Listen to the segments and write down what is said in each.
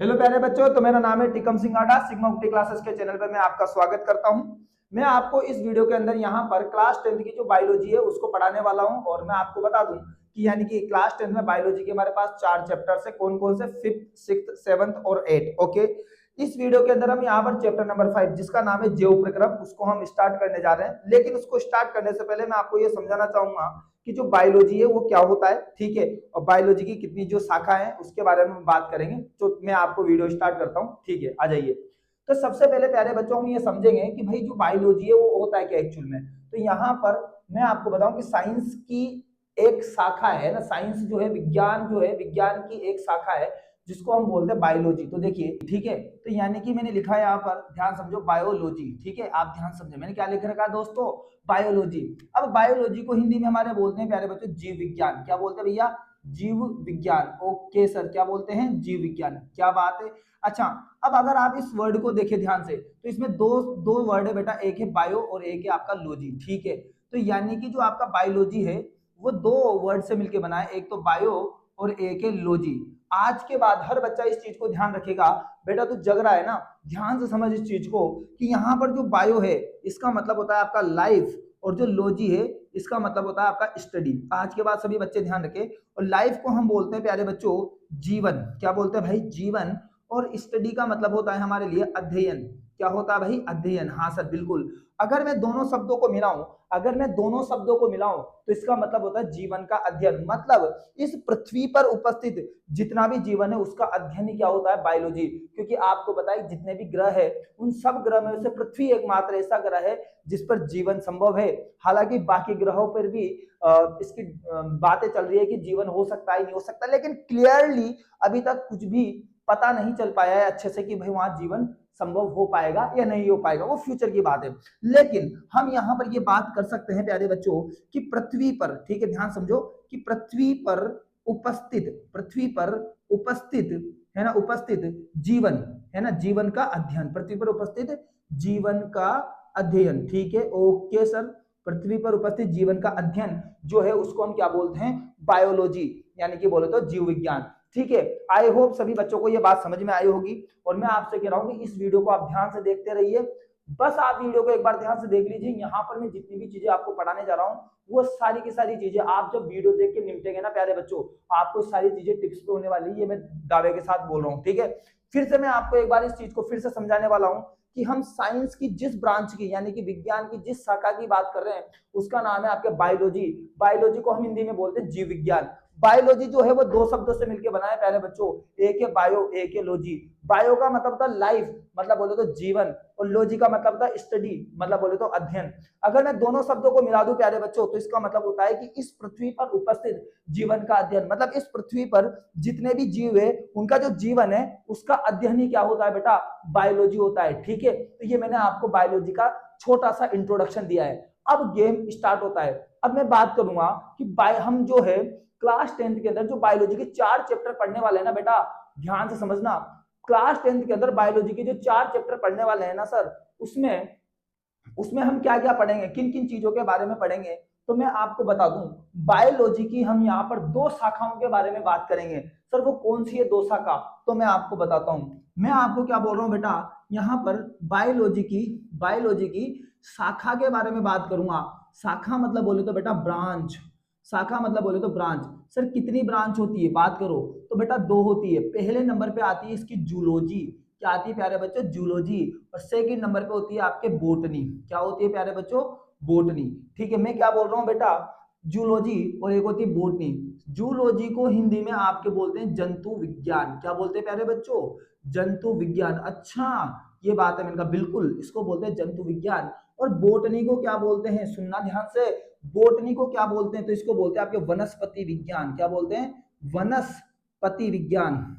Hello प्यारे बच्चों, तो मेरा नाम है टिकम सिंह आडा। सिग्मा उक्टी क्लासेस के चैनल पर मैं आपका स्वागत करता हूं। मैं आपको इस वीडियो के अंदर यहां पर क्लास 10th की जो बायोलॉजी है उसको पढ़ाने वाला हूं। और मैं आपको बता दूं कि यानी कि क्लास 10th में बायोलॉजी के हमारे पास 4 चैप्टर्स है। कौन कौन से? 5th, 6th, 7th और 8th। ओके, इस वीडियो के अंदर हम यहाँ पर चैप्टर नंबर 5 जिसका नाम है जैव प्रक्रम, उसको हम स्टार्ट करने जा रहे हैं। लेकिन उसको स्टार्ट करने से पहले मैं आपको ये समझाना चाहूंगा कि जो बायोलॉजी है वो क्या होता है, ठीक है, और बायोलॉजी की कितनी जो शाखा है उसके बारे में बात करेंगे। तो मैं आपको वीडियो स्टार्ट करता हूँ, ठीक है, आ जाइए। तो सबसे पहले प्यारे बच्चों हम ये समझेंगे कि भाई जो बायोलॉजी है वो होता है क्या एक्चुअल में। तो यहाँ पर मैं आपको बताऊं कि साइंस की एक शाखा है ना, साइंस जो है, विज्ञान जो है, विज्ञान की एक शाखा है जिसको हम बोलते हैं बायोलॉजी। तो देखिए, ठीक है, तो यानी कि मैंने लिखा है यहाँ पर, ध्यान समझो, बायोलॉजी। ठीक है, आप ध्यान समझे मैंने क्या लिख रखा है दोस्तों, बायोलॉजी। अब बायोलॉजी को हिंदी में हमारे बोलते हैं प्यारे बच्चों जीव विज्ञान। क्या बोलते हैं भैया? जीव विज्ञान। ओके सर, क्या बोलते हैं? जीव विज्ञान। क्या बात है। अच्छा, अब अगर आप इस वर्ड को देखें ध्यान से तो इसमें दो दो वर्ड है बेटा, एक है बायो और एक है आपका लॉजी। ठीक है, तो यानी कि जो आपका बायोलॉजी है वो दो वर्ड से मिलकर बना है, एक तो बायो और एक है लॉजी। आज के बाद हर बच्चा इस चीज को ध्यान रखेगा। बेटा तू जग रहा है ना, ध्यान से समझ इस चीज को कि यहाँ पर जो बायो है इसका मतलब होता है आपका लाइफ, और जो लॉजी है इसका मतलब होता है आपका स्टडी। आज के बाद सभी बच्चे ध्यान रखें। और लाइफ को हम बोलते हैं प्यारे बच्चों जीवन। क्या बोलते हैं भाई? जीवन। और स्टडी का मतलब होता है हमारे लिए अध्ययन। क्या होता है भाई? अध्ययन। हाँ सर, बिल्कुल। अगर मैं दोनों शब्दों को मिलाऊं, अगर मैं दोनों शब्दों को मिलाऊं तो इसका मतलब होता है जीवन का अध्ययन। मतलब इस पृथ्वी पर उपस्थित जितना भी जीवन है उसका अध्ययन ही क्या होता है? बायोलॉजी। क्योंकि आपको बताइए जितने भी ग्रह है उन सब ग्रह में से पृथ्वी एकमात्र ऐसा ग्रह है जिस पर जीवन संभव है। हालांकि बाकी ग्रहों पर भी इसकी बातें चल रही है कि जीवन हो सकता है, नहीं हो सकता, लेकिन क्लियरली अभी तक कुछ भी पता नहीं चल पाया है अच्छे से कि भाई वहां जीवन संभव हो पाएगा या नहीं हो पाएगा, वो फ्यूचर की बात है। लेकिन हम यहाँ पर ये बात कर सकते हैं प्यारे बच्चों कि पृथ्वी पर, ठीक है, ध्यान समझो, कि पृथ्वी पर उपस्थित है ना, उपस्थित जीवन है ना, जीवन का अध्ययन, पृथ्वी पर उपस्थित जीवन का अध्ययन। ठीक है, ओके सर। पृथ्वी पर उपस्थित जीवन का अध्ययन जो है उसको हम क्या बोलते हैं? बायोलॉजी, यानी कि बोले तो जीव विज्ञान। ठीक है, आई होप सभी बच्चों को ये बात समझ में आई होगी। और मैं आपसे कह रहा हूं कि इस वीडियो को आप ध्यान से देखते रहिए। बस आप वीडियो को एक बार ध्यान से देख लीजिए। यहाँ पर मैं जितनी भी चीजें आपको पढ़ाने जा रहा हूँ वो सारी की सारी चीजें आप जब वीडियो देख के निपटेंगे ना प्यारे बच्चों, आपको सारी चीजें टिप्स पे होने वाली है, ये मैं दावे के साथ बोल रहा हूँ। ठीक है, फिर से मैं आपको एक बार इस चीज को फिर से समझाने वाला हूँ कि हम साइंस की जिस ब्रांच की, यानी कि विज्ञान की जिस शाखा की बात कर रहे हैं उसका नाम है आपके बायोलॉजी। बायोलॉजी को हम हिंदी में बोलते हैं जीव विज्ञान। बायोलॉजी जो है वो दो शब्दों से मिलकर बना है प्यारे बच्चों, एक है बायो, एक है लॉजी। बायो का मतलब होता है लाइफ, मतलब बोले तो जीवन, और लॉजी का मतलब होता है स्टडी, मतलब बोले तो अध्ययन। अगर मैं दोनों शब्दों को मिला दूं प्यारे बच्चों तो इसका मतलब होता है कि इस पृथ्वी पर उपस्थित जीवन का अध्ययन, मतलब इस पृथ्वी पर जितने भी जीव है उनका जो जीवन है उसका अध्ययन ही क्या होता है बेटा? बायोलॉजी होता है। ठीक है, तो ये मैंने आपको बायोलॉजी का छोटा सा इंट्रोडक्शन दिया है। अब गेम स्टार्ट होता है। अब मैं बात करूंगा कि हम जो है क्लास 10th के अंदर जो बायोलॉजी के 4 चैप्टर पढ़ने वाले हैं ना बेटा, ध्यान से समझना। क्लास 10th के अंदर बायोलॉजी के जो 4 चैप्टर पढ़ने वाले हैं ना सर, उसमें उसमें हम क्या क्या पढ़ेंगे, किन किन चीजों के बारे में पढ़ेंगे, तो मैं आपको बता दूं। बायोलॉजी की हम यहाँ पर 2 शाखाओं के बारे में बात करेंगे। सर वो कौन सी है 2 शाखा? तो मैं आपको बताता हूं। मैं आपको क्या बोल रहा हूं बेटा, यहाँ पर बायोलॉजी की शाखा के बारे में बात करूंगा। शाखा मतलब बोले तो बेटा ब्रांच। शाखा मतलब बोले तो ब्रांच। सर कितनी ब्रांच होती है बात करो, तो बेटा 2 होती है। पहले नंबर पे आती है इसकी जूलॉजी। क्या आती है प्यारे बच्चों? जूलॉजी। और सेकंड नंबर पे होती है आपके बोटनी। क्या होती है प्यारे बच्चों? बोटनी। ठीक है, मैं क्या बोल रहा हूँ बेटा, जूलॉजी और एक होती है बोटनी। जूलॉजी को हिंदी में आपके बोलते हैं जंतु विज्ञान। क्या बोलते हैं प्यारे बच्चों? जंतु विज्ञान। अच्छा, ये बात है मैंने कहा बिल्कुल, इसको बोलते हैं जंतु विज्ञान। और बोटनी को क्या बोलते हैं? सुनना ध्यान से, बोटनी को क्या बोलते हैं? तो इसको बोलते हैं आपके वनस्पति विज्ञान। क्या बोलते हैं? वनस्पति विज्ञान।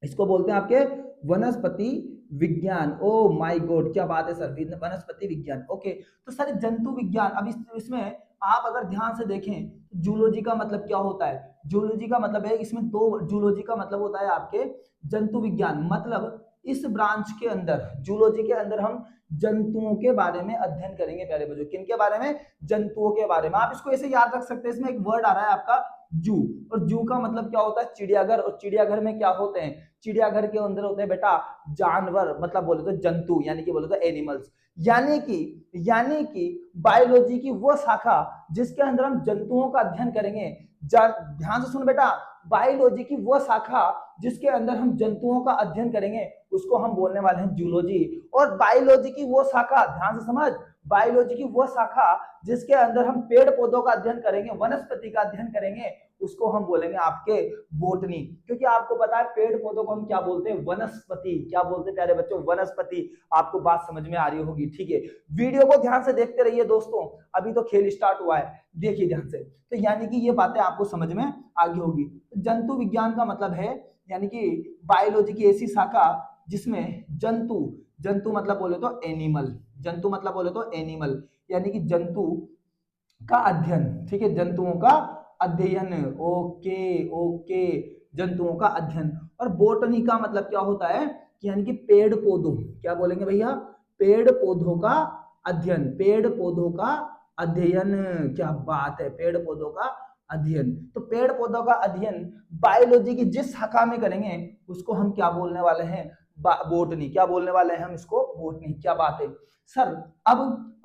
इसको बोलते हैं आपके वनस्पति विज्ञान। ओ माय गॉड, क्या बात है सर, वनस्पति विज्ञान। ओके, तो सर जंतु विज्ञान। अब इसमें आप अगर ध्यान से देखें तो जूलॉजी का मतलब क्या होता है? जूलॉजी का मतलब है, इसमें 2, जूलॉजी का मतलब होता है आपके जंतु विज्ञान। मतलब इस ब्रांच के अंदर, जूलॉजी के अंदर हम जंतुओं के बारे में अध्ययन करेंगे प्यारे बच्चों। किन के बारे में? जंतुओं के बारे में। आप इसको ऐसे याद रख सकते हैं, इसमें एक वर्ड आ रहा है आपका जू। और जू का मतलब क्या होता है? चिड़ियाघर। और चिड़ियाघर में क्या होते हैं? चिड़ियाघर के अंदर होते हैं बेटा जानवर, मतलब बोले तो जंतु, यानी कि बोले तो एनिमल्स। यानी कि बायोलॉजी की वो शाखा जिसके अंदर हम जंतुओं का अध्ययन करेंगे। ध्यान से सुन बेटा, बायोलॉजी की वो शाखा जिसके अंदर हम जंतुओं का अध्ययन करेंगे उसको हम बोलने वाले हैं जूलॉजी। और बायोलॉजी की वो शाखा, ध्यान से समझ, बायोलॉजी की वो शाखा जिसके अंदर हम पेड़ पौधों का अध्ययन करेंगे, वनस्पति का अध्ययन करेंगे, उसको हम बोलेंगे आपके बोटनी। क्योंकि आपको पता है पेड़ पौधों को हम क्या बोलते हैं? वनस्पति। क्या बोलते हैं प्यारे बच्चों? वनस्पति। आपको बात समझ में आ रही होगी, ठीक है। वीडियो को ध्यान से देखते रहिए दोस्तों, अभी तो खेल स्टार्ट हुआ है, देखिए ध्यान से। तो यानी कि ये बातें आपको समझ में आ गई होगी। जंतु विज्ञान का मतलब है यानी कि बायोलॉजी की ऐसी शाखा जिसमें जंतु मतलब बोले तो एनिमल, जंतु मतलब बोले तो एनिमल, यानी कि जंतु का अध्ययन, ठीक है, जंतुओं का अध्ययन। ओके ओके, जंतुओं का अध्ययन। और बोटनी का मतलब क्या होता है? कि यानी कि पेड़ पौधों, क्या बोलेंगे भैया? पेड़ पौधों का अध्ययन, पेड़ पौधों का अध्ययन। क्या बात है, पेड़ पौधों का अध्ययन। तो पेड़ पौधों का अध्ययन बायोलॉजी की जिस शाखा में करेंगे उसको हम क्या बोलने वाले हैं? बोटनी। क्या बोलने वाले हैं हम इसको? बोटनी। क्या बात है सर।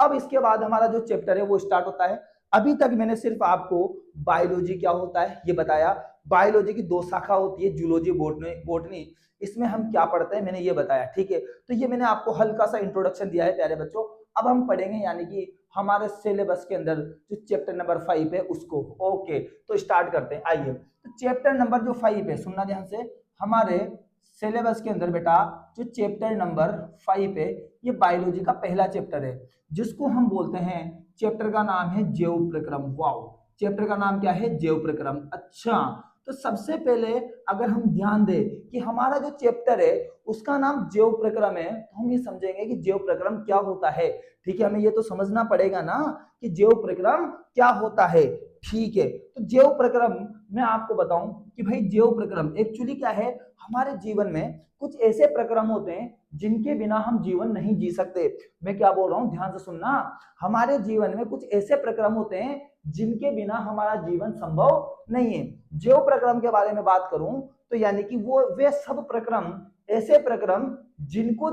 अब इसके बाद हमारा जो चैप्टर है वो स्टार्ट होता है। अभी तक मैंने सिर्फ आपको बायोलॉजी क्या होता है ये बताया। बायोलॉजी की दो शाखा होती है, जूलॉजी, बोटनी। इसमें हम क्या पढ़ते हैं मैंने ये बताया, ठीक है। तो ये मैंने आपको हल्का सा इंट्रोडक्शन दिया है प्यारे बच्चों। अब हम पढ़ेंगे यानी कि हमारे सिलेबस के अंदर जो चैप्टर नंबर 5 है उसको। ओके, तो स्टार्ट करते हैं, आइए। तो चैप्टर नंबर जो 5 है, सुनना ध्यान से, हमारे सिलेबस के अंदर बेटा जो चैप्टर नंबर 5 है ये बायोलॉजी का पहला चैप्टर है, जिसको हम बोलते हैं, चैप्टर का नाम है जैव प्रक्रम। वाओ, चैप्टर का नाम क्या है? जैव प्रक्रम। अच्छा, तो सबसे पहले अगर हम ध्यान दें कि हमारा जो चैप्टर है उसका नाम जैव प्रक्रम है, तो हम ये समझेंगे कि जैव प्रक्रम क्या होता है। ठीक है, हमें ये तो समझना पड़ेगा ना कि जैव प्रक्रम क्या होता है। ठीक है, तो जैव प्रक्रम मैं आपको बताऊं कि भाई जैव प्रक्रम एक्चुअली क्या है? हमारे जीवन में कुछ ऐसे प्रक्रम होते हैं जिनके बिना हम जीवन नहीं जी सकते। मैं क्या बोल रहा हूं, ध्यान से सुनना। हमारे जीवन में कुछ ऐसे प्रक्रम होते हैं जिनके बिना हमारा जीवन संभव नहीं है। जैव प्रक्रम के बारे में बात करूं तो यानी कि वो वे सब प्रक्रम, ऐसे प्रक्रम जिनको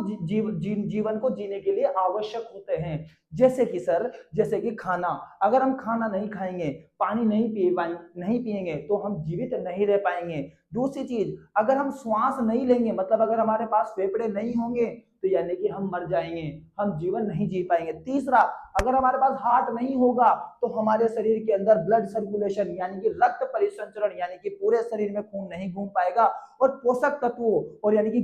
जीवन को जीने के लिए आवश्यक होते हैं। जैसे कि सर, जैसे कि खाना। अगर हम खाना नहीं खाएंगे, पानी नहीं पिएंगे तो हम जीवित नहीं रह पाएंगे। दूसरी चीज, अगर हम श्वास नहीं लेंगे, मतलब अगर हमारे पास फेफड़े नहीं होंगे तो यानी कि हम मर जाएंगे, हम जीवन नहीं जी पाएंगे। तीसरा, अगर हमारे पास हार्ट नहीं होगा तो हमारे शरीर के अंदर ब्लड सर्कुलेशन यानी कि रक्त परिसंचरण, यानी कि पूरे शरीर में खून नहीं घूम पाएगा, और पोषक तत्वों और यानी कि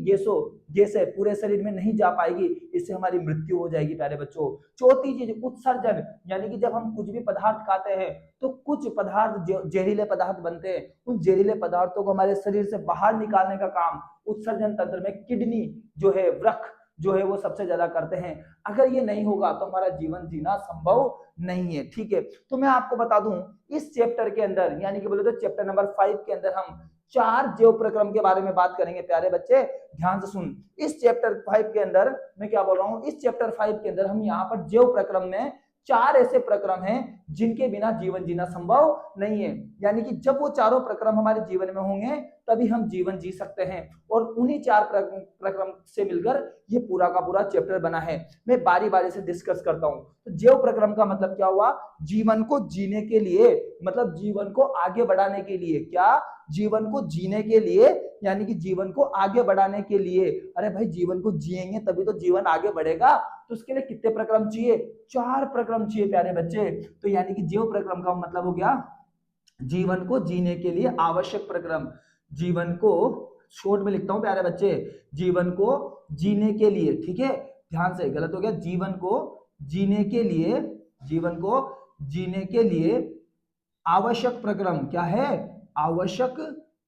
गैसें पूरे शरीर में नहीं जा पाएगी, इससे हमारी मृत्यु हो जाएगी प्यारे बच्चों। चौथी चीज, उत्सर्जन, यानी कि जब हम कुछ भी पदार्थ खाते हैं तो कुछ पदार्थ जहरीले पदार्थ बनते हैं, उन जहरीले पदार्थों को हमारे शरीर से बाहर निकालने का काम उत्सर्जन तंत्र में किडनी जो है, वृक्क जो है, वो सबसे ज्यादा करते हैं। अगर ये नहीं होगा तो हमारा जीवन जीना संभव नहीं है। ठीक है, तो मैं आपको बता दूं इस चैप्टर के अंदर, यानी कि बोले तो चैप्टर नंबर 5 के अंदर हम 4 जैव प्रक्रम के बारे में बात करेंगे प्यारे बच्चे, ध्यान से सुन। इस चैप्टर 5 के अंदर मैं क्या बोल रहा हूं, इस चैप्टर 5 के अंदर हम यहाँ पर जैव प्रक्रम में 4 ऐसे प्रक्रम हैं जिनके बिना जीवन जीना संभव नहीं है। यानी कि जब वो चारों प्रक्रम हमारे जीवन में होंगे तभी हम जीवन जी सकते हैं, और उन्हीं 4 प्रक्रम से मिलकर ये पूरा का पूरा चैप्टर बना है। मैं बारी बारी से डिस्कस करता हूं। तो जैव प्रक्रम का मतलब क्या हुआ? जीवन को जीने के लिए, मतलब जीवन को आगे बढ़ाने के लिए। क्या? जीवन को जीने के लिए, यानी कि जीवन को आगे बढ़ाने के लिए। अरे भाई, जीवन को जिएंगे तभी तो जीवन आगे बढ़ेगा, तो उसके लिए कितने प्रक्रम चाहिए? 4 प्रक्रम चाहिए प्यारे बच्चे। तो यानी कि जैव प्रक्रम का मतलब हो गया जीवन को जीने के लिए आवश्यक प्रक्रम। जीवन को, शॉर्ट में लिखता हूं प्यारे बच्चे, जीवन को जीने के लिए, ठीक है, ध्यान से, गलत हो गया, जीवन को जीने के लिए, जीवन को जीने के लिए आवश्यक प्रक्रम क्या है? आवश्यक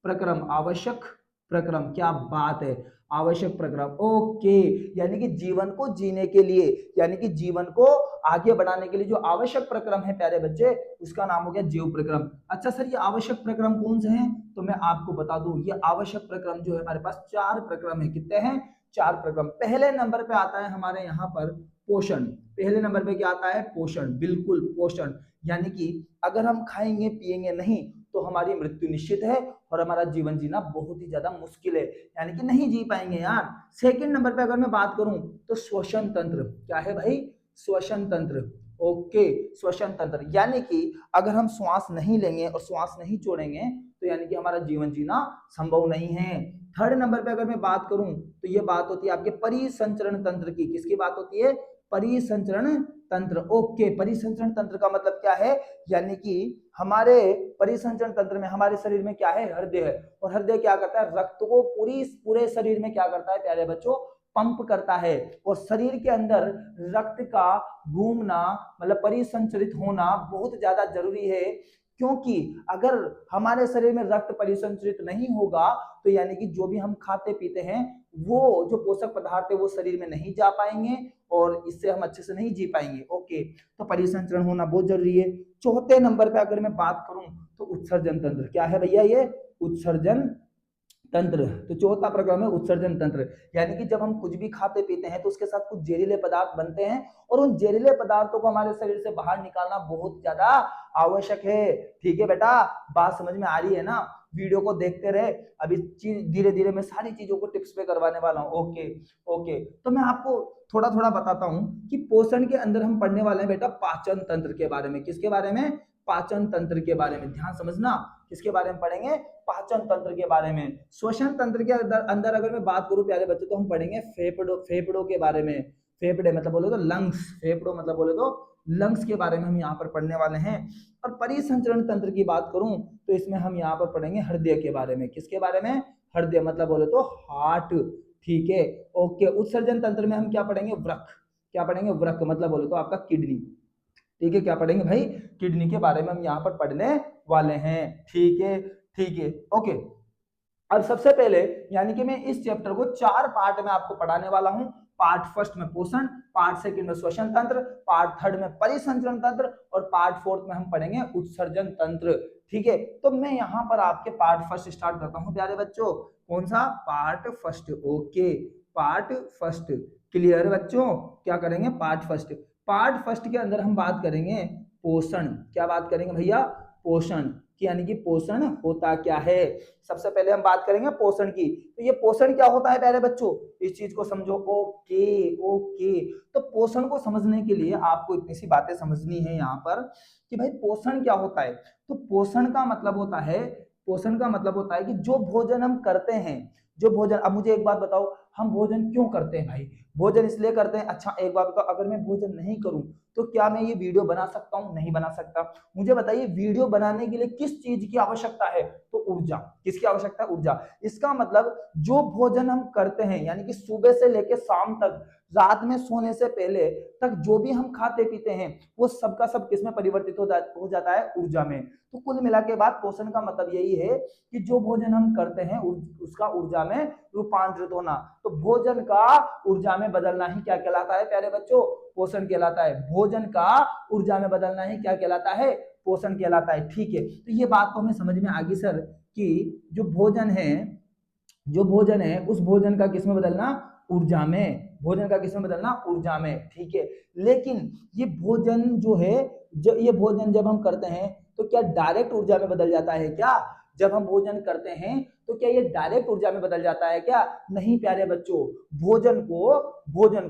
प्रक्रम, आवश्यक प्रक्रम। क्या बात है, आवश्यक प्रक्रम। ओके, यानी कि जीवन को जीने के लिए, यानी कि जीवन को आगे बढ़ाने के लिए जो आवश्यक प्रक्रम है प्यारे बच्चे, उसका नाम हो गया जैव प्रक्रम। अच्छा सर, ये आवश्यक प्रक्रम कौन से हैं? तो मैं आपको बता दूं, ये आवश्यक प्रक्रम जो है हमारे पास 4 प्रक्रम है। कितने हैं? 4 प्रक्रम। पहले नंबर पे आता है हमारे यहाँ पर पोषण। पहले नंबर पे क्या आता है? पोषण। बिल्कुल, पोषण। यानी कि अगर हम खाएंगे पिएंगे नहीं तो हमारी मृत्यु निश्चित है और हमारा जीवन जीना बहुत ही ज्यादा मुश्किल है, यानी कि नहीं जी पाएंगे यार। सेकंड नंबर पे अगर मैं बात करूं तो श्वसन तंत्र, क्या है भाई, श्वसन तंत्र। ओके, श्वसन तंत्र यानी कि अगर हम श्वास नहीं लेंगे और श्वास नहीं छोड़ेंगे तो यानी कि हमारा जीवन जीना संभव नहीं है। थर्ड नंबर पे अगर मैं बात करूं तो ये बात होती है आपके परिसंचरण तंत्र की। किसकी बात होती है, परिसंचरण तंत्र। ओके, परिसंचरण तंत्र का मतलब क्या है, यानी कि हमारे परिसंचरण तंत्र में हमारे शरीर में क्या है, हृदय है, और हृदय क्या करता है, रक्त को पूरे शरीर में क्या करता है प्यारे बच्चों, पंप करता है। और शरीर के अंदर रक्त का घूमना मतलब परिसंचरित होना बहुत ज्यादा जरूरी है, क्योंकि अगर हमारे शरीर में रक्त परिसंचरित नहीं होगा तो यानी कि जो भी हम खाते पीते हैं वो जो पोषक पदार्थ है वो शरीर में नहीं जा पाएंगे और इससे हम अच्छे से नहीं जी पाएंगे। ओके, तो परिसंचरण होना बहुत जरूरी है। चौथे नंबर पे अगर मैं बात करूं तो उत्सर्जन तंत्र, क्या है भैया, ये उत्सर्जन तंत्र। तो चौथा प्रक्रम है उत्सर्जन तंत्र, यानी कि जब हम कुछ भी खाते पीते हैं तो उसके साथ कुछ जहरीले पदार्थ बनते हैं और उन जहरीले पदार्थों को हमारे शरीर से बाहर निकालना बहुत ज्यादा आवश्यक है। ठीक है बेटा, बात समझ में आ रही है ना, वीडियो को देखते रहे, अभी धीरे धीरे मैं सारी चीजों को टिप्स पे करवाने वाला हूँ। ओके ओके, तो मैं आपको थोड़ा थोड़ा बताता हूँ कि पोषण के अंदर हम पढ़ने वाले हैं बेटा पाचन तंत्र के बारे में। किसके बारे में, पाचन तंत्र के बारे में, ध्यान समझना, किसके बारे में पढ़ेंगे, पाचन तंत्र के बारे में। श्वसन तंत्र के अंदर अगर मैं बात करूं प्यारे बच्चों तो हम पढ़ेंगे फेफड़ों के बारे में। फेफड़े मतलब बोले तो लंग्स, फेफड़ों मतलब बोले तो लंग्स के बारे में हम यहाँ पर पढ़ने वाले हैं। और परिसंचरण तंत्र की बात करूं तो इसमें हम यहाँ पर पढ़ेंगे हृदय के बारे में। किसके बारे में, हृदय मतलब बोले तो हार्ट। ठीक है, ओके। उत्सर्जन तंत्र में हम क्या पढ़ेंगे, वृक्क। क्या पढ़ेंगे, वृक्क मतलब बोले तो आपका किडनी। ठीक है, क्या पढ़ेंगे भाई, किडनी के बारे में हम यहाँ पर पढ़ने वाले हैं। ठीक है ठीक है, ओके। अब सबसे पहले यानी कि मैं इस चैप्टर को 4 पार्ट में आपको पढ़ाने वाला हूं। पार्ट फर्स्ट में पोषण, पार्ट सेकंड में श्वसन तंत्र, पार्ट थर्ड में परिसंचरण तंत्र और पार्ट फोर्थ में हम पढ़ेंगे उत्सर्जन तंत्र। ठीक है, तो मैं यहाँ पर आपके पार्ट फर्स्ट स्टार्ट करता हूँ प्यारे बच्चों। कौन सा, part first. Okay, part first, clear बच्चों, क्या करेंगे, पार्ट फर्स्ट। पार्ट फर्स्ट के अंदर हम बात करेंगे पोषण। क्या बात करेंगे भैया, पोषण की, यानी कि पोषण होता क्या है। सबसे पहले हम बात करेंगे पोषण की। तो ये पोषण क्या होता है प्यारे बच्चों, इस चीज को समझो। ओके ओके, तो पोषण को समझने के लिए आपको इतनी सी बातें समझनी है यहाँ पर कि भाई पोषण क्या होता है। तो पोषण का मतलब होता है, पोषण का मतलब होता है कि जो भोजन हम करते हैं, जो भोजन, अब मुझे एक बात बताओ, हम भोजन क्यों करते हैं भाई, भोजन इसलिए करते हैं। अच्छा एक बात बताओ, अगर मैं भोजन नहीं करूं तो क्या मैं ये वीडियो बना सकता हूं, नहीं बना सकता। मुझे बताइए वीडियो बनाने के लिए किस चीज की आवश्यकता है, तो ऊर्जा। किसकी आवश्यकता है, ऊर्जा। इसका मतलब जो भोजन हम करते हैं यानी कि सुबह से लेकर शाम तक, रात में सोने से पहले तक जो भी हम खाते पीते हैं वो सबका सब किसमें परिवर्तित हो जाता है, ऊर्जा में। तो कुल मिला के बाद पोषण का मतलब यही है कि जो भोजन हम करते हैं उसका ऊर्जा में रूपांतरित होना। तो भोजन का ऊर्जा में बदलना ही क्या कहलाता है प्यारे बच्चों, पोषण कहलाता है। भोजन का ऊर्जा में बदलना ही क्या कहलाता है, पोषण कहलाता है। ठीक है, तो ये बात तो हमें समझ में आ गई सर कि जो भोजन है, जो भोजन है उस भोजन का किसमें बदलना, ऊर्जा में। भोजन का किसमें बदलना, ऊर्जा में। ठीक है, लेकिन ये भोजन जो है, जो ये भोजन जब हम करते हैं तो क्या डायरेक्ट ऊर्जा में बदल जाता है क्या, जब हम भोजन करते हैं तो क्या ये डायरेक्ट ऊर्जा में बदल जाता है क्या, नहीं प्यारे बच्चों। भोजन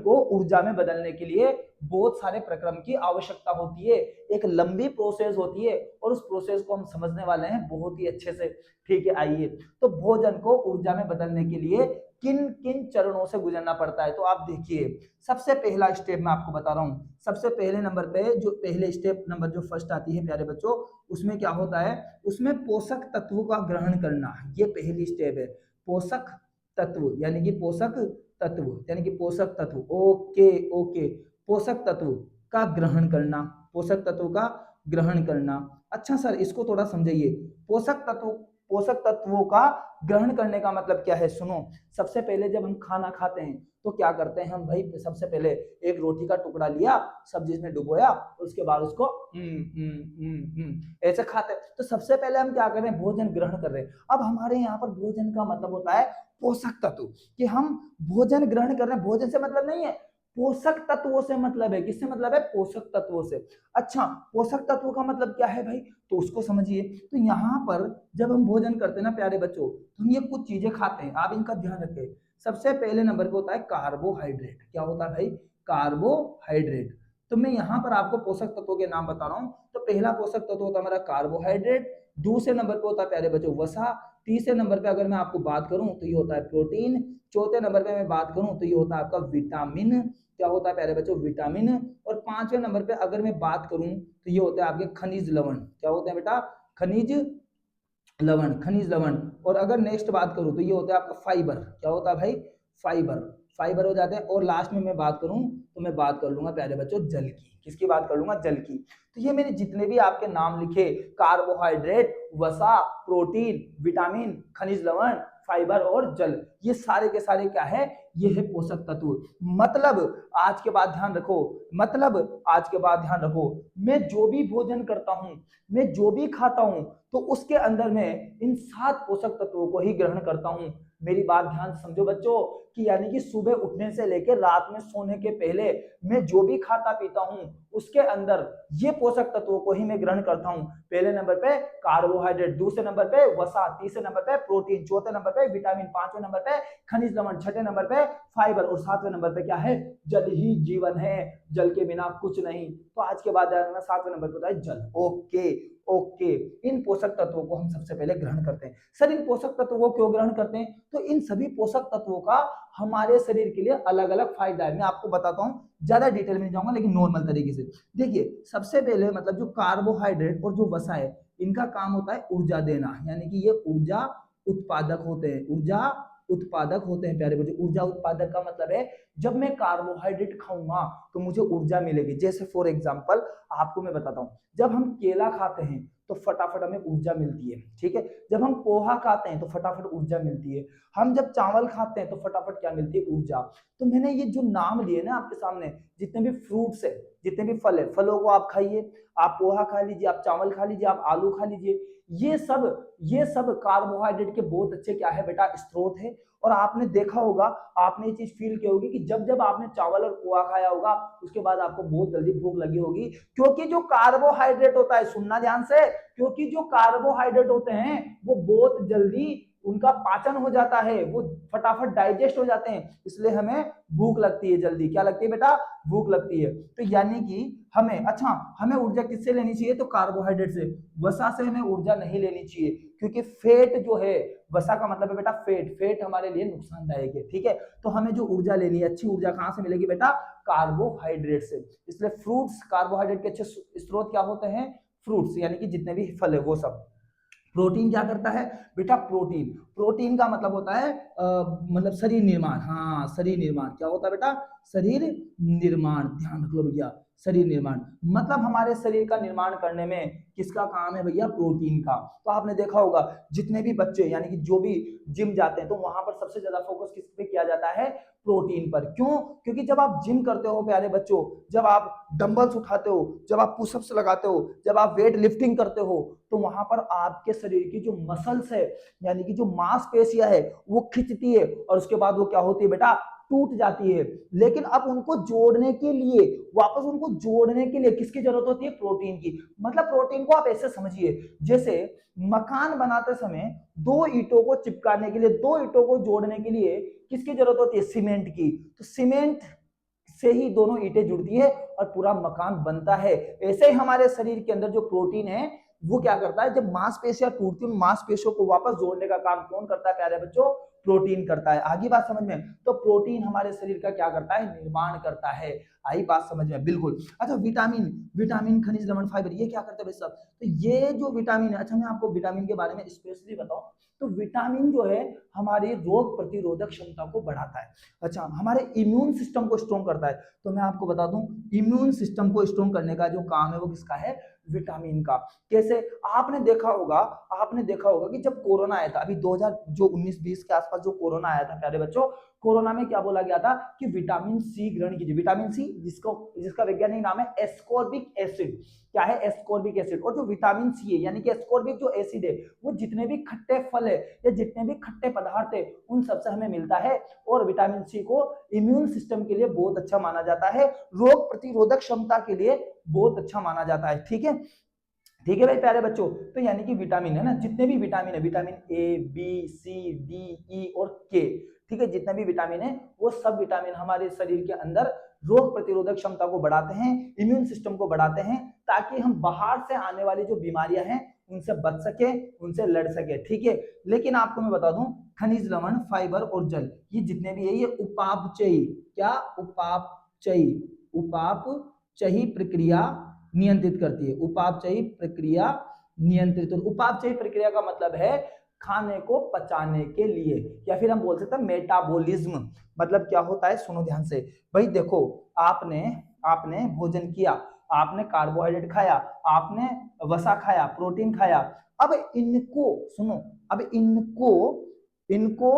को ऊर्जा में बदलने के लिए बहुत सारे प्रक्रम की आवश्यकता होती है, एक लंबी प्रोसेस होती है और उस प्रोसेस को हम समझने वाले हैं बहुत ही अच्छे से। ठीक है, आइए, तो भोजन को ऊर्जा में बदलने के लिए किन किन चरणों से गुजरना पड़ता है, तो आप देखिए। सबसे पहला स्टेप मैं आपको बता रहा हूं, सबसे पहले नंबर पे जो पहले स्टेप नंबर जो फर्स्ट आती है प्यारे बच्चों, उसमें क्या होता है, उसमें पोषक तत्वों का ग्रहण करना, ये पहली स्टेप है। पोषक तत्व यानी कि पोषक तत्व यानी कि पोषक तत्व। ओके ओके, पोषक तत्व का ग्रहण करना, पोषक तत्व का ग्रहण करना। अच्छा सर इसको थोड़ा समझाइए, पोषक तत्वों का ग्रहण करने का मतलब क्या है। सुनो, सबसे पहले जब हम खाना खाते हैं तो क्या करते हैं हम भाई, सबसे पहले एक रोटी का टुकड़ा लिया, सब्जी में डुबोया, उसके बाद उसको ऐसे खाते हैं। तो सबसे पहले हम क्या कर रहे हैं, भोजन ग्रहण कर रहे हैं। अब हमारे यहाँ पर भोजन का मतलब होता है पोषक तत्व, कि हम भोजन ग्रहण कर रहे हैं। भोजन से मतलब नहीं है पोषक तत्वों से मतलब है, किससे मतलब है? पोषक तत्वों से। अच्छा, पोषक तत्वों का मतलब क्या है भाई? तो उसको समझिए। तो यहाँ पर जब हम भोजन करते हैं ना प्यारे बच्चों, तो हम ये कुछ चीजें खाते हैं, आप इनका ध्यान रखें। सबसे पहले नंबर पे होता है कार्बोहाइड्रेट। क्या होता है भाई? कार्बोहाइड्रेट। तो मैं यहाँ पर आपको पोषक तत्वों के नाम बता रहा हूँ। तो पहला पोषक तत्व होता है हमारा कार्बोहाइड्रेट, दूसरे नंबर पे होता है प्यारे बच्चों वसा, तीसरे नंबर पे अगर मैं आपको बात करूं तो ये होता है प्रोटीन, चौथे नंबर पे मैं बात करूं तो ये होता है आपका विटामिन। क्या होता है प्यारे बच्चों? विटामिन। और पांचवें नंबर पे अगर मैं बात करूं तो ये होता है आपके खनिज लवण। क्या होते हैं बेटा? खनिज लवण, खनिज लवण। और अगर नेक्स्ट बात करूं तो ये होता है आपका फाइबर। क्या होता है भाई? फाइबर। फाइबर हो जाते हैं। और लास्ट में मैं बात करूं तो मैं बात कर लूंगा प्यारे बच्चों जल की। किसकी बात कर लूंगा? जल की। तो ये मैंने जितने भी आपके नाम लिखे, कार्बोहाइड्रेट, वसा, प्रोटीन, विटामिन, खनिज लवण, फाइबर और जल, ये सारे के सारे क्या है? ये है पोषक तत्व। मतलब आज के बाद ध्यान रखो, मतलब आज के बाद ध्यान रखो, मैं जो भी भोजन करता हूं, मैं जो भी खाता हूं, तो उसके अंदर में इन 7 पोषक तत्वों को ही ग्रहण करता हूं। मेरी बात ध्यान से समझो बच्चों, कि यानी कि सुबह उठने से लेकर रात में सोने के पहले मैं जो भी खाता पीता हूं, उसके अंदर ये पोषक तत्वों को ही मैं ग्रहण करता हूं। पहले नंबर पे कार्बोहाइड्रेट, दूसरे नंबर पे वसा, तीसरे नंबर पे प्रोटीन, चौथे नंबर पे विटामिन, पांचवें नंबर पे खनिज लवण, छठे नंबर पे फाइबर और सातवें नंबर पे क्या है? जल ही जीवन है, जल के बिना कुछ नहीं। तो आज के बाद सातवें नंबर पे होता है जल। ओके ओके, इन पोषक तत्वों को हम सबसे पहले ग्रहण करते हैं। सर इन पोषक तत्वों को क्यों ग्रहण करते हैं? तो इन सभी पोषक तत्वों का हमारे शरीर के लिए अलग अलग फायदा है। मैं आपको बताता हूं, ज्यादा डिटेल में जाऊंगा लेकिन नॉर्मल तरीके से। देखिए, सबसे पहले मतलब जो कार्बोहाइड्रेट और जो वसा है, इनका काम होता है ऊर्जा देना, यानी कि ये ऊर्जा उत्पादक होते हैं। ऊर्जा उत्पादक होते हैं प्यारे बच्चों। ऊर्जा उत्पादक का मतलब है, जब मैं कार्बोहाइड्रेट खाऊंगा तो मुझे ऊर्जा मिलेगी। जैसे फॉर एग्जांपल आपको मैं बताता हूं, जब हम केला खाते हैं तो फटाफट हमें ऊर्जा मिलती है, ठीक है। जब हम पोहा खाते हैं तो फटाफट ऊर्जा मिलती है। हम जब चावल खाते हैं तो फटाफट क्या मिलती है? ऊर्जा। तो मैंने ये जो नाम लिए ना आपके सामने, जितने भी फ्रूट्स है, जितने भी फल है, फलों को आप खाइए, आप पोहा खा लीजिए, आप चावल खा लीजिए, आप आलू खा लीजिए, ये सब कार्बोहाइड्रेट के बहुत अच्छे क्या है बेटा? स्रोत है। और आपने देखा होगा, आपने ये चीज फील की होगी कि जब जब आपने चावल और पोहा खाया होगा, उसके बाद आपको बहुत जल्दी भूख लगी होगी, क्योंकि जो कार्बोहाइड्रेट होता है, सुनना ध्यान से, क्योंकि जो कार्बोहाइड्रेट होते हैं वो बहुत जल्दी उनका पाचन हो जाता है, वो फटाफट डाइजेस्ट हो जाते हैं, इसलिए हमें भूख लगती है जल्दी। क्या लगती है बेटा? भूख लगती है। तो यानी कि हमें ऊर्जा किससे लेनी चाहिए? तो कार्बोहाइड्रेट से। वसा से हमें ऊर्जा नहीं लेनी चाहिए, क्योंकि फैट जो है, वसा का मतलब है बेटा फैट हमारे लिए नुकसानदायक है, ठीक है। तो हमें जो ऊर्जा लेनी है, अच्छी ऊर्जा कहां से मिलेगी बेटा? कार्बोहाइड्रेट से। इसलिए फ्रूट्स कार्बोहाइड्रेट के अच्छे स्रोत क्या होते हैं? फ्रूट्स, यानी कि जितने भी फल है वो सब। प्रोटीन क्या करता है बेटा? प्रोटीन का मतलब होता है मतलब शरीर निर्माण। हाँ, शरीर निर्माण। क्या होता है बेटा? शरीर निर्माण। ध्यान रख लो भैया, शरीर निर्माण मतलब हमारे शरीर का निर्माण करने में किसका काम है भैया? प्रोटीन का। तो आपने देखा होगा, जितने भी बच्चे यानी कि जो भी जिम जाते हैं, तो वहां पर सबसे ज्यादा फोकस किस पे किया जाता है? प्रोटीन पर। क्यों? क्योंकि जब आप जिम करते हो प्यारे बच्चों, जब आप डंबल्स उठाते हो, जब आप पुशअप्स लगाते हो, जब आप वेट लिफ्टिंग करते हो, तो वहां पर आपके शरीर की जो मसल्स है, यानी कि जो मांसपेशियां है, वो खिंचती है और उसके बाद वो क्या होती है बेटा? टूट जाती है। लेकिन अब उनको जोड़ने के लिए, वापस उनको जोड़ने के लिए किसकी जरूरत होती है? प्रोटीन की। मतलब प्रोटीन को आप ऐसे समझिए, जैसे मकान बनाते समय दो ईंटों को चिपकाने के लिए, दो ईंटों को जोड़ने के लिए किसकी जरूरत होती है? सीमेंट की। तो सीमेंट से ही दोनों ईंटें जुड़ती है और पूरा मकान बनता है। ऐसे ही हमारे शरीर के अंदर जो प्रोटीन है, वो क्या करता है? जब मांसपेशियां टूटती हैं, मांसपेशियों को वापस जोड़ने का काम कौन करता है प्यारे बच्चों? प्रोटीन करता है। आगे बात समझ में? तो प्रोटीन हमारे शरीर का क्या करता है? निर्माण करता है। आई बात समझ में? बिल्कुल। अच्छा, विटामिन, खनिज लवण, फाइबर, ये क्या करते हैं भाई साहब? तो ये जो विटामिन है, अच्छा मैं आपको विटामिन के बारे में स्पेशली बताऊं, तो विटामिन जो है हमारी रोग प्रतिरोधक क्षमता को बढ़ाता है। अच्छा, हमारे इम्यून सिस्टम को स्ट्रॉन्ग करता है। तो मैं आपको बता दूं, इम्यून सिस्टम को स्ट्रॉन्ग करने का जो काम है वो किसका है? विटामिन का। कैसे? आपने देखा होगा कि जब कोरोना आया था, अभी 2019-20 के आसपास जो कोरोना आया था प्यारे बच्चों, कोरोना में क्या बोला गया था कि विटामिन सी ग्रहण कीजिए। विटामिन सी जिसका वैज्ञानिक नाम है एस्कॉर्बिक एसिड। क्या है? Ascorbic acid. और जो विटामिन सी है यानी कि एस्कॉर्बिक जो एसिड है वो जितने भी खट्टे फल है या जितने भी खट्टे पदार्थ है उन सबसे हमें मिलता है। और विटामिन सी को इम्यून सिस्टम के लिए बहुत अच्छा माना जाता है, रोग प्रतिरोधक क्षमता के लिए बहुत अच्छा माना जाता है। ठीक है, ठीक है भाई प्यारे बच्चों। तो यानी कि विटामिन है ना, जितने भी विटामिन है, vitamin A B C D E और के, ठीक है, जितने भी विटामिन है वो सब विटामिन हमारे शरीर के अंदर रोग प्रतिरोधक क्षमता को बढ़ाते हैं, इम्यून सिस्टम को बढ़ाते हैं, ताकि हम बाहर से आने वाली जो बीमारियां हैं उनसे बच सके, उनसे लड़ सके। ठीक है, लेकिन आपको मैं बता दूं, खनिज लवण, फाइबर और जल, ये जितने भी है ये उपापचयी, क्या? उपापचयी, उपापचयी प्रक्रिया नियंत्रित करती है। उपापचयी प्रक्रिया नियंत्रित, उपापचयी प्रक्रिया का मतलब है खाने को पचाने के लिए, या फिर हम बोल सकते हैं मेटाबॉलिज्म। मतलब क्या होता है, सुनो ध्यान से भाई। देखो, आपने भोजन किया, आपने कार्बोहाइड्रेट खाया, आपने वसा खाया, प्रोटीन खाया। अब इनको सुनो, अब इनको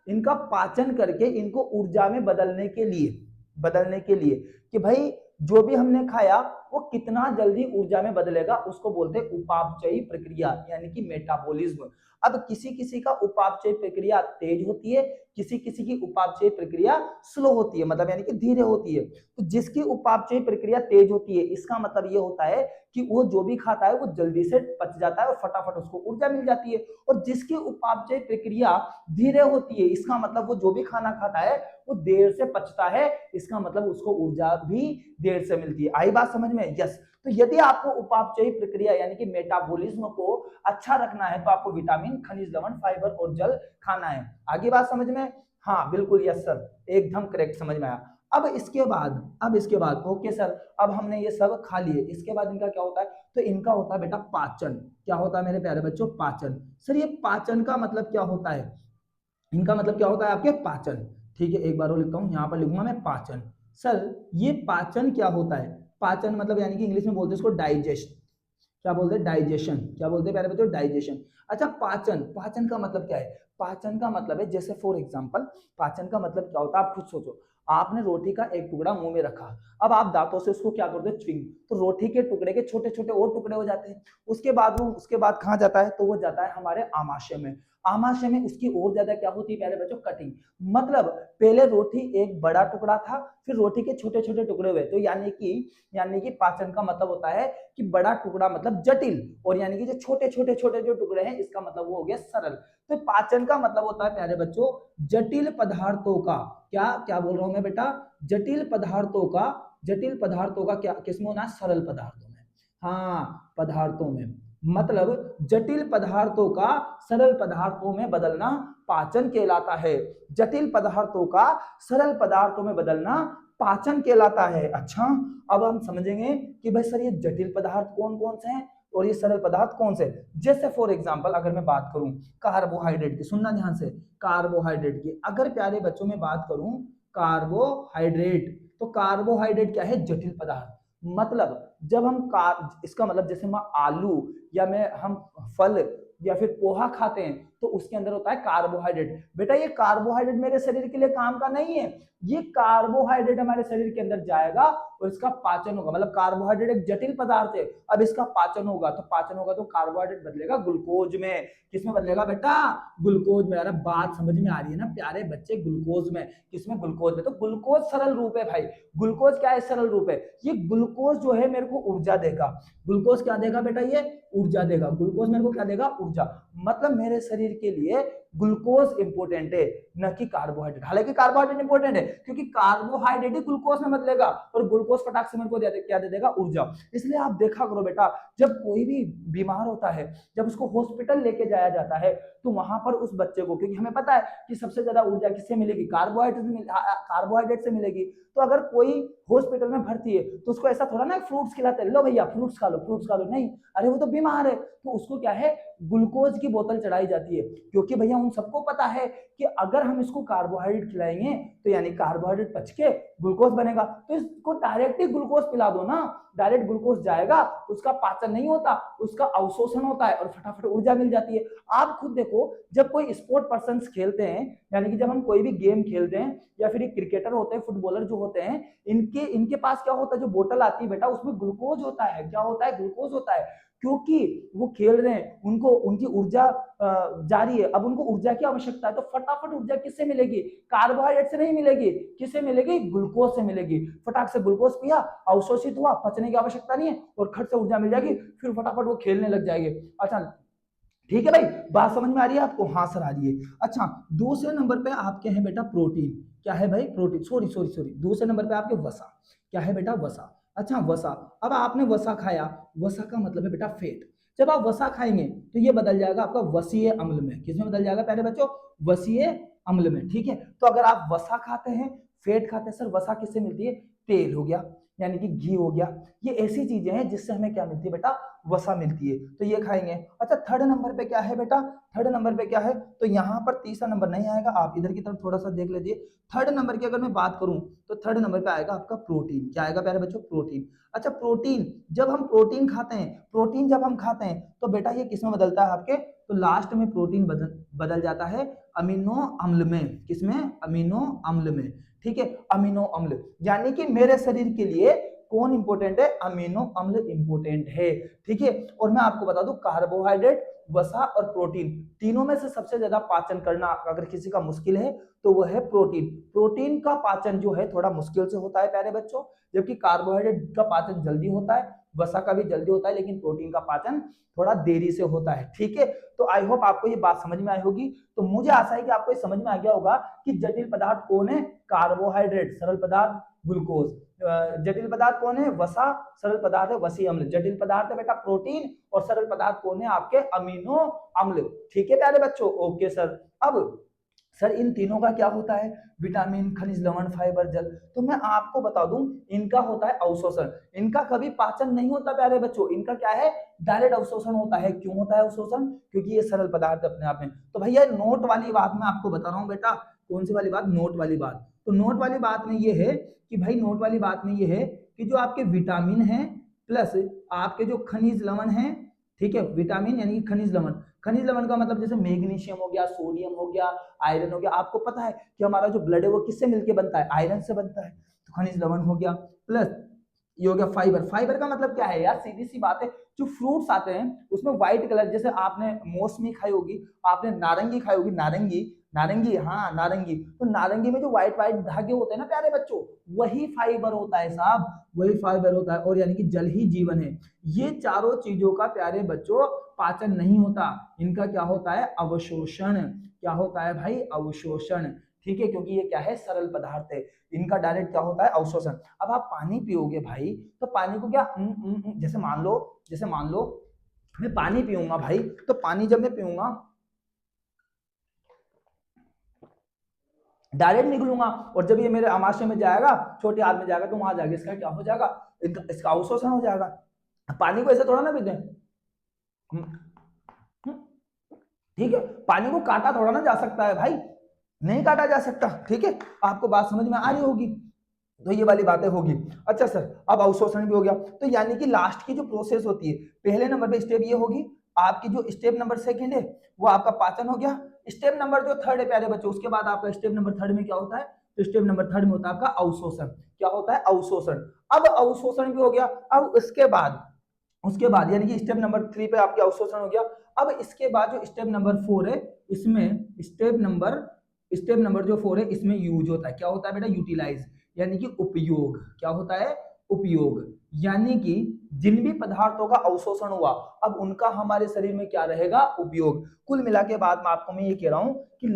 इनका पाचन करके इनको ऊर्जा में बदलने के लिए कि भाई जो भी हमने खाया वो कितना जल्दी ऊर्जा में बदलेगा, उसको बोलते हैं उपापचयी प्रक्रिया यानी कि मेटाबॉलिज्म। अब किसी किसी का उपापचयी प्रक्रिया तेज होती है, किसी किसी की उपापचयी प्रक्रिया स्लो होती है, मतलब यानी कि धीरे होती है। तो जिसकी उपापचयी प्रक्रिया तेज होती है इसका मतलब ये होता है कि वो जो भी खाता है वो जल्दी से पच जाता है और फटाफट उसको ऊर्जा मिल जाती है। और जिसकी उपापचयी प्रक्रिया धीरे होती है इसका मतलब वो जो भी खाना खाता है वो देर से पचता है, इसका मतलब उसको ऊर्जा भी देर से मिलती है। आई बात समझ में? यस। तो यदि आपको उपापचयी प्रक्रिया यानी कि मेटाबॉलिज्म को अच्छा रखना है तो आपको विटामिन, खनिज लवण, फाइबर और जल खाना है। आगे बात समझ में? हाँ बिल्कुल, यस सर, एकदम करेक्ट, समझ में आया। अब इसके बाद ओके सर, अब हमने ये सब खा लिए, इसके बाद इनका क्या होता है? तो इनका होता है बेटा पाचन। क्या होता है मेरे प्यारे बच्चों? पाचन। सर ये पाचन का मतलब क्या होता है? इनका मतलब क्या होता है आपके? पाचन। ठीक है, एक बार और लिखता हूं, यहां पर लिखूंगा मैं पाचन। सर ये पाचन क्या होता है? पाचन मतलब यानी कि इंग्लिश में बोलते हैं इसको डाइजेस्ट। क्या बोलते हैं? डाइजेशन। क्या बोलते हैं प्यारे बच्चों? डाइजेशन। अच्छा, पाचन का मतलब क्या है? पाचन का मतलब है, जैसे फॉर एग्जांपल, पाचन का मतलब क्या होता है आप खुद सोचो। आपने रोटी का एक टुकड़ा मुंह में रखा, अब आप दांतों से उसको क्या करते हो? च्विंग, तो रोटी के टुकड़े के छोटे छोटे और टुकड़े हो जाते हैं। उसके बाद कहाँ जाता है? तो वो जाता है हमारे आमाशय में। आमाशय में उसकी और ज्यादा क्या होती है प्यारे बच्चों? कटिंग। मतलब पहले रोटी एक बड़ा टुकड़ा था, फिर रोटी के छोटे छोटे टुकड़े हुए। तो यानी कि पाचन का मतलब होता है कि बड़ा टुकड़ा मतलब जटिल, और यानी कि जो छोटे छोटे जो टुकड़े हैं इसका मतलब वो हो गया सरल। तो पाचन का मतलब होता है प्यारे बच्चों जटिल पदार्थों का, क्या बोल रहा हूं मैं बेटा? जटिल पदार्थों का क्या किसमें होना है? सरल पदार्थों में। हाँ, पदार्थों में, मतलब जटिल पदार्थों का सरल पदार्थों में बदलना पाचन कहलाता है। जटिल पदार्थों का सरल पदार्थों में बदलना पाचन कहलाता है। अच्छा, अब हम समझेंगे कि भाई सर ये जटिल पदार्थ कौन कौन से हैं और ये सरल पदार्थ कौन से? जैसे फॉर एग्जांपल अगर मैं बात करूं कार्बोहाइड्रेट की, सुनना ध्यान से, कार्बोहाइड्रेट की अगर प्यारे बच्चों में बात करूं, कार्बोहाइड्रेट, तो कार्बोहाइड्रेट क्या है? जटिल पदार्थ। मतलब जब हम इसका मतलब जैसे हम आलू या मैं हम फल या फिर पोहा खाते हैं तो उसके अंदर होता है कार्बोहाइड्रेट। बेटा ये कार्बोहाइड्रेट मेरे शरीर के लिए काम का नहीं है, ये कार्बोहाइड्रेट हमारे शरीर के अंदर जाएगा और इसका पाचन होगा। मतलब कार्बोहाइड्रेट एक जटिल पदार्थ है, अब इसका पाचन होगा तो कार्बोहाइड्रेट बदलेगा ग्लूकोज में। किसमें बदलेगा बेटा? ग्लूकोज में। अरे बात समझ में आ रही है ना प्यारे बच्चे? ग्लूकोज में। किसमें? ग्लूकोज में। तो ग्लूकोज सरल रूप है भाई। ग्लूकोज क्या है? सरल रूप है। ये ग्लूकोज जो है मेरे को ऊर्जा देगा। ग्लूकोज क्या देगा बेटा? ये ऊर्जा देगा। ग्लूकोज मेरे को क्या देगा? ऊर्जा। मतलब मेरे शरीर के लिए ग्लूकोज इंपोर्टेंट है, न कि कार्बोहाइड्रेट। हालांकि कार्बोहाइड्रेट इंपोर्टेंट है क्योंकि कार्बोहाइड्रेट ही ग्लूकोज में बदलेगा और ग्लूकोज फटाक से मेरे को क्या दे देगा? ऊर्जा। इसलिए आप देखा करो बेटा, जब कोई भी बीमार होता है, जब उसको हॉस्पिटल लेके जाया जाता है तो वहां पर उस बच्चे को, क्योंकि हमें पता है कि सबसे ज्यादा ऊर्जा किससे मिलेगी? कार्बोहाइड्रेट से मिलेगी। तो अगर कोई हॉस्पिटल में भर्ती है तो उसको ऐसा थोड़ा ना फ्रूट्स खिलाते हैं, लो भैया फ्रूट्स खा लो, नहीं। अरे वो तो बीमार है, तो उसको क्या है? ग्लूकोज की बोतल चढ़ाई जाती है, क्योंकि भैया उन सबको पता है कि अगर हम इसको कार्बोहाइड्रेट खिलाएंगे तो यानी कार्बोहाइड्रेट पच के ग्लूकोज बनेगा, तो इसको डायरेक्ट ही ग्लूकोज पिला दो ना, डायरेक्ट ग्लूकोज जाएगा, उसका पाचन नहीं होता, उसका अवशोषण होता है और फटाफट ऊर्जा मिल जाती है। आप खुद देखो, जब कोई स्पोर्ट पर्सन खेलते हैं, यानी कि जब हम कोई भी गेम खेलते हैं या फिर क्रिकेटर होते हैं, फुटबॉलर जो होते हैं, इनके पास क्या होता है, जो बोतल आती है बेटा उसमें ग्लूकोज होता है। क्या होता है? ग्लूकोज होता है, क्योंकि वो खेल रहे हैं, उनको उनकी ऊर्जा जारी है, अब उनको ऊर्जा की आवश्यकता है, तो फटाफट ऊर्जा किससे मिलेगी? कार्बोहाइड्रेट से नहीं मिलेगी, किससे मिलेगी? ग्लूकोज से मिलेगी। फटाक से ग्लूकोज पिया, अवशोषित हुआ, पचने की आवश्यकता नहीं है और खट से ऊर्जा मिल जाएगी, फिर फटाफट वो खेलने लग जाएंगे। अच्छा ठीक है भाई, बात समझ में आ रही है आपको? हाँ सर आ रही है। अच्छा, दूसरे नंबर पे आपके हैं बेटा प्रोटीन। क्या है भाई? प्रोटीन, सॉरी सॉरी सॉरी, दूसरे नंबर पे आपके वसा। क्या है बेटा? वसा। अच्छा वसा, अब आपने वसा खाया, वसा का मतलब है बेटा फैट। जब आप वसा खाएंगे तो ये बदल जाएगा आपका वसीय अम्ल में। किसमें बदल जाएगा प्यारे बच्चों? वसीय अम्ल में। ठीक है, तो अगर आप वसा खाते हैं, फैट खाते हैं, सर वसा किससे मिलती है? तेल हो गया, यानी कि घी हो गया, ये ऐसी चीजें हैं जिससे हमें क्या मिलती है बेटा? वसा मिलती है, तो ये खाएंगे। अच्छा थर्ड नंबर पे क्या है बेटा? थर्ड नंबर पे क्या है? तो यहाँ पर तीसरा नंबर नहीं आएगा, आप इधर की तरफ थोड़ा सा देख लीजिए। थर्ड नंबर की अगर मैं बात करूं तो थर्ड नंबर पे आएगा आपका प्रोटीन। क्या आएगा प्यारे बच्चों? प्रोटीन। अच्छा प्रोटीन, जब हम प्रोटीन खाते हैं, प्रोटीन जब हम खाते हैं तो बेटा ये किसमें बदलता है आपके? तो लास्ट में प्रोटीन बदल जाता है अमीनो अम्ल में। किसमें? अमीनो अम्ल में। ठीक है, अमीनो अम्ल, यानी कि मेरे शरीर के लिए कौन इंपोर्टेंट है? अमीनो अम्ल इंपोर्टेंट है। ठीक है, और मैं आपको बता दूं, कार्बोहाइड्रेट, वसा और प्रोटीन, तीनों में से सबसे ज्यादा पाचन करना अगर किसी का मुश्किल है तो वह है प्रोटीन। प्रोटीन का पाचन जो है थोड़ा मुश्किल से होता है प्यारे बच्चों, जबकि कार्बोहाइड्रेट का पाचन जल्दी होता है, वसा का भी जल्दी होता है, लेकिन प्रोटीन का पाचन थोड़ा देरी से होता है। ठीक है, तो आई होप आपको ये बात समझ में आई होगी। तो मुझे आशा है कि आपको ये समझ में आ गया होगा कि जटिल पदार्थ कौन है? कार्बोहाइड्रेट, सरल पदार्थ ग्लूकोज, जटिल पदार्थ कौन है? वसा, सरल पदार्थ है वसीय अम्ल, जटिल पदार्थ है बेटा प्रोटीन, और सरल पदार्थ कौन है? आपके अमीनो अम्ल। ठीक है प्यारे बच्चों, ओके सर। अब सर इन तीनों का क्या होता है? विटामिन, खनिज लवण, फाइबर, जल। तो मैं आपको बता दूं, इनका होता है अवशोषण, इनका कभी पाचन नहीं होता प्यारे बच्चों, इनका क्या है? डायरेक्ट अवशोषण होता है। क्यों होता है अवशोषण? क्योंकि ये सरल पदार्थ अपने आप में। तो भैया नोट वाली बात मैं आपको बता रहा हूँ बेटा। कौन सी वाली बात? नोट वाली बात। तो नोट वाली बात में ये है कि भाई, नोट वाली बात में ये है कि जो आपके विटामिन है प्लस आपके जो खनिज लवण है, ठीक है, विटामिन यानी कि खनिज लवण, खनिज लवण का मतलब जैसे मैग्नीशियम हो गया, सोडियम हो गया, आयरन हो गया। आपको पता है कि हमारा जो ब्लड है वो किससे मिलके बनता है? आयरन से बनता है, तो खनिज लवण हो गया, प्लस ये हो गया फाइबर। फाइबर का मतलब क्या है यार? सीधी सी बात है, जो फ्रूट्स आते हैं उसमें व्हाइट कलर, जैसे आपने मौसमी खाई होगी, आपने नारंगी खाई होगी, नारंगी, नारंगी, हाँ नारंगी, तो नारंगी में जो व्हाइट व्हाइट धागे होते हैं ना प्यारे बच्चों, वही फाइबर होता है साहब, वही फाइबर होता है, और यानी कि जल ही जीवन है। ये चारों चीजों का प्यारे बच्चों पाचन नहीं होता, इनका क्या होता है? अवशोषण। क्या होता है भाई? अवशोषण। ठीक है, क्योंकि ये क्या है? सरल पदार्थ है, इनका डायरेक्ट क्या होता है? अवशोषण। अब आप पानी पियोगे भाई, तो पानी को क्या जैसे मान लो मैं पानी पीऊंगा भाई, तो पानी जब मैं पीऊंगा डायरेक्ट निकलूंगा, और जब ये मेरे आमाशय में जाएगा, छोटे हाथ में जाएगा, तो वहां जाएगा, इसका क्या हो जाएगा? इसका अवशोषण हो जाएगा। पानी को ऐसे थोड़ा ना पीते हैं, ठीक है, पानी को काटा थोड़ा ना जा सकता है भाई, नहीं काटा जा सकता। ठीक है, आपको बात समझ में आ रही होगी, तो ये वाली बातें होगी। अच्छा सर, अब अवशोषण भी हो गया, तो यानी कि लास्ट की जो प्रोसेस होती है, पहले नंबर पे स्टेप ये होगी आपकी, जो स्टेप नंबर सेकंड है वो आपका पाचन हो गया। स्टेप नंबर जो थर्ड है प्यारे बच्चों, उसके बाद आपका स्टेप नंबर थर्ड में क्या होता है? तो स्टेप नंबर थर्ड में होता है आपका अवशोषण। क्या होता है? अवशोषण। अब अवशोषण भी हो गया, अब उसके बाद यानी कि स्टेप नंबर 3 पे आपके अवशोषण हो गया। अब इसके बाद जो स्टेप नंबर 4 है, इसमें स्टेप नंबर जो 4 है, इसमें यूज होता है। क्या होता है बेटा? यूटिलाइज, यानी कि उपयोग। क्या होता है? उपयोग, यानी कि जिन भी पदार्थों का अवशोषण हुआ, अब उनका हमारे शरीर में क्या रहेगा? उपयोग। कुल मिला के बाद में आपको मैं ये कह रहा हूं कि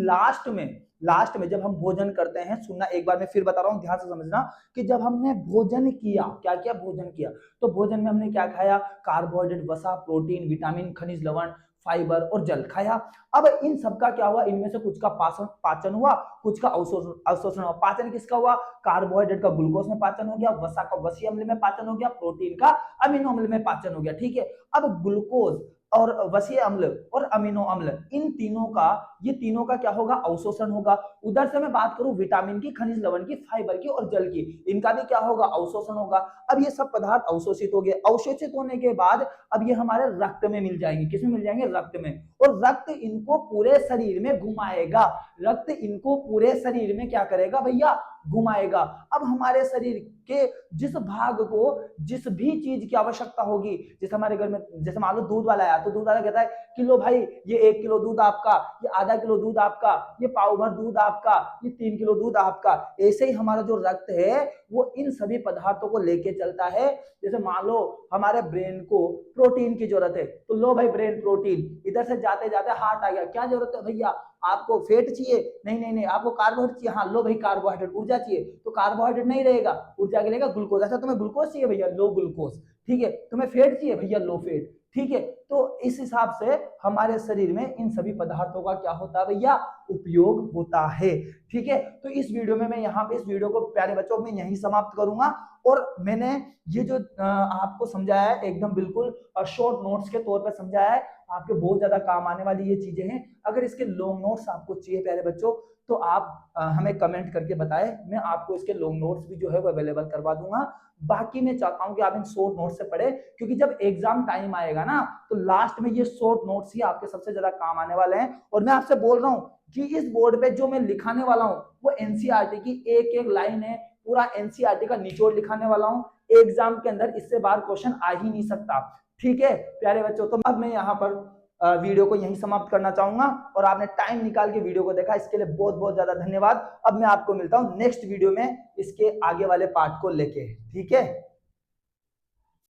लास्ट में जब हम भोजन करते हैं, सुनना एक बार मैं फिर बता रहा हूं, ध्यान से समझना, कि जब हमने भोजन किया, क्या किया? भोजन किया, तो भोजन में हमने क्या खाया? कार्बोहाइड्रेट, वसा, प्रोटीन, विटामिन, खनिज लवण, फाइबर और जल खाया। अब इन सबका क्या हुआ? इनमें से कुछ का पाचन हुआ, कुछ का अवशोषण हुआ। पाचन किसका हुआ? कार्बोहाइड्रेट का ग्लूकोज में पाचन हो गया, वसा का वसीय अम्ल में पाचन हो गया, प्रोटीन का अमीनो अम्ल में पाचन हो गया। ठीक है, अब ग्लूकोज और वसीय अम्ल और अमीनो अम्ल, इन तीनों का, ये तीनों का क्या होगा, अवशोषण होगा। उधर से मैं बात करूं विटामिन की, खनिज लवण की, फाइबर की और जल की, इनका भी क्या होगा, अवशोषण होगा। अब ये सब पदार्थ अवशोषित हो गए। अवशोषित होने के बाद अब ये हमारे रक्त में मिल जाएंगे। किसमें मिल जाएंगे, रक्त में। और रक्त इनको पूरे शरीर में घुमाएगा। रक्त इनको पूरे शरीर में क्या करेगा भैया, घुमाएगा। अब हमारे शरीर के जिस भाग को जिस भी चीज की आवश्यकता होगी, जैसे हमारे घर में, जैसे मान लो दूध वाला आया, तो दूध वाला कहता है किलो भाई, ये 1 किलो दूध आपका, ये आधा किलो दूध आपका, ये पाव भर दूध आपका, ये 3 किलो दूध आपका। ऐसे ही हमारा जो रक्त है वो इन सभी पदार्थों को लेके चलता है। जैसे मान लो हमारे ब्रेन को प्रोटीन की जरूरत है, तो लो भाई ब्रेन प्रोटीन, इधर से जाते जाते हार्ट आ गया, क्या जरूरत है भैया, आपको फैट चाहिए, नहीं नहीं नहीं, आपको कार्बोहाइड्रेट चाहिए, हाँ लो भाई कार्बोहाइड्रेट। ऊर्जा चाहिए, तो कार्बोहाइड्रेट नहीं रहेगा, ऊर्जा के लेगा ग्लूकोज। अच्छा तुम्हें ग्लूकोज चाहिए भैया, लो ग्लूकोज, ठीक है। तुम्हें फैट चाहिए भैया, लो फैट, ठीक है। तो इस हिसाब से हमारे शरीर में इन सभी पदार्थों का क्या होता है भैया, उपयोग होता है, ठीक है। तो इस वीडियो में मैं यहाँ पे इस वीडियो को प्यारे बच्चों में यही समाप्त करूंगा। और मैंने ये जो आपको समझाया है एकदम बिल्कुल शॉर्ट नोट्स के तौर पर समझाया है, आपके बहुत ज्यादा काम आने वाली ये चीजें हैं। अगर इसके लॉन्ग नोट्स आपको चाहिए प्यारे बच्चों, तो आप हमें कमेंट करके बताएं, मैं आपको इसके लॉन्ग नोट्स भी जो है वो अवेलेबल करवा दूंगा। बाकी मैं चाहता हूं कि आप इन शॉर्ट नोट्स से पढ़े, क्योंकि जब एग्जाम टाइम आएगा ना, तो लास्ट में ये शॉर्ट नोट्स ही आपके सबसे ज्यादा काम आने वाले हैं। और मैं आपसे बोल रहा हूं कि इस बोर्ड पे जो मैं लिखाने वाला हूं वो एनसीईआरटी की एक एक लाइन है, पूरा एनसीईआरटी का निचोड़ लिखाने वाला हूं। एग्जाम के अंदर इससे बाहर क्वेश्चन आ ही नहीं सकता, ठीक है प्यारे बच्चों। तो अब मैं यहाँ पर वीडियो को यहीं समाप्त करना चाहूंगा, और आपने टाइम निकाल के वीडियो को देखा, इसके लिए बहुत बहुत ज्यादा धन्यवाद। अब मैं आपको मिलता हूं नेक्स्ट वीडियो में इसके आगे वाले पार्ट को लेके, ठीक है।